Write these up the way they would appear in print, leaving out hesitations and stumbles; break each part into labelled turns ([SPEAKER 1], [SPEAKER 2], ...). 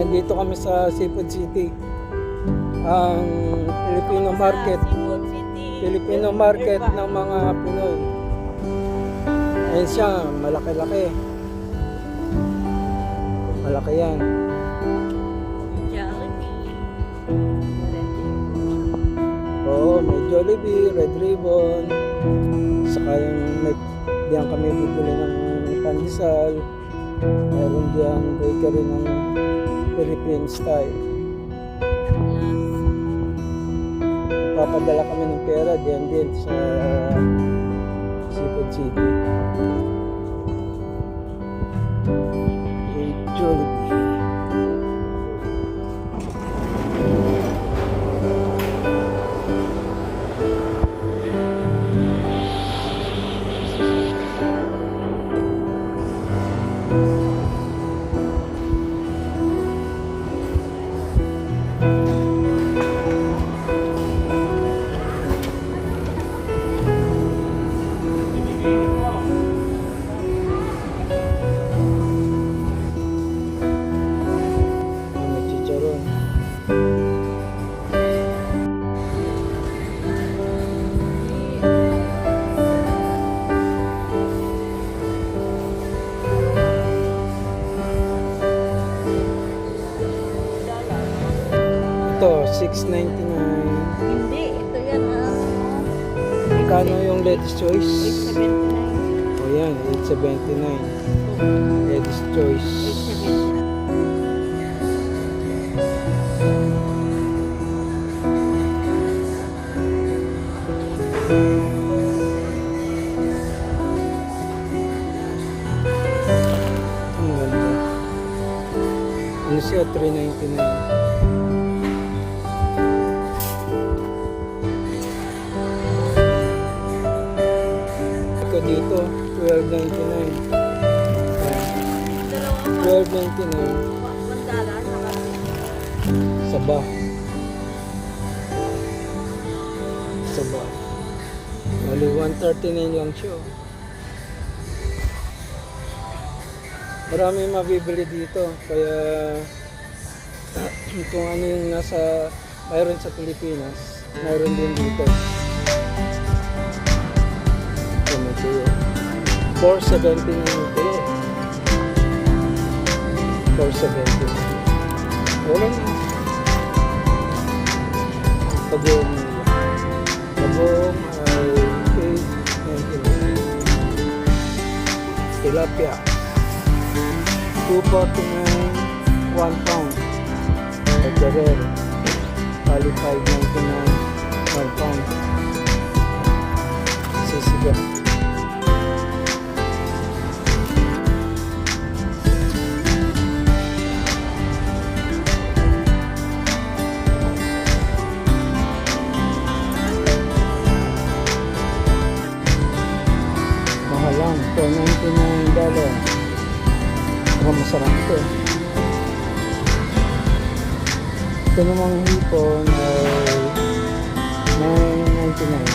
[SPEAKER 1] Nandito kami sa Seafood City. Ang Filipino market. Filipino market ng mga Pinoy. Ayan siya, malaki-laki. Malaki yan. Oo, may Jollibee, Red Ribbon. Saka yung diyan kami bibili ng pandesal. Meron diyan bakery ng Philippine style. Papadala kami ng pera diyan din sa Seafood City. Yung Jollibee. May chicharon. Ito, $6.99.
[SPEAKER 2] Hindi, ito yan
[SPEAKER 1] Magkano yung Ladies Choice?
[SPEAKER 2] 879.
[SPEAKER 1] O yan, $8.79. Ladies Choice.
[SPEAKER 2] 879.
[SPEAKER 1] Ang ganda. Ano siya? $3.99. Ito dito, $12.99. $12.99.
[SPEAKER 2] Mandala, saka
[SPEAKER 1] Saba. Saba. Only $1.39 lang siya. Marami mabibili dito. Kaya kung ano yung mayroon sa Pilipinas, mayroon din dito. Ito may tuyo. $4.79 yung tuyo. $4.79. Wala na. Pagong ay $8.99. Tilapia. $2.49, 1 pound. Pagkarer. Bali $5.99, 1 pound. Sisiga. Mahal lang, $4.99. Mukhang masarap ito. Ito namang hipon ay $9.99.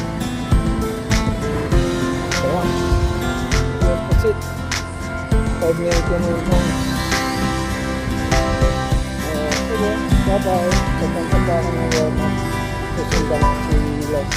[SPEAKER 1] Sarap. That's it. $5.99 lang. Bye-bye. Pagkakanta ko ng wala. Susundan si Les.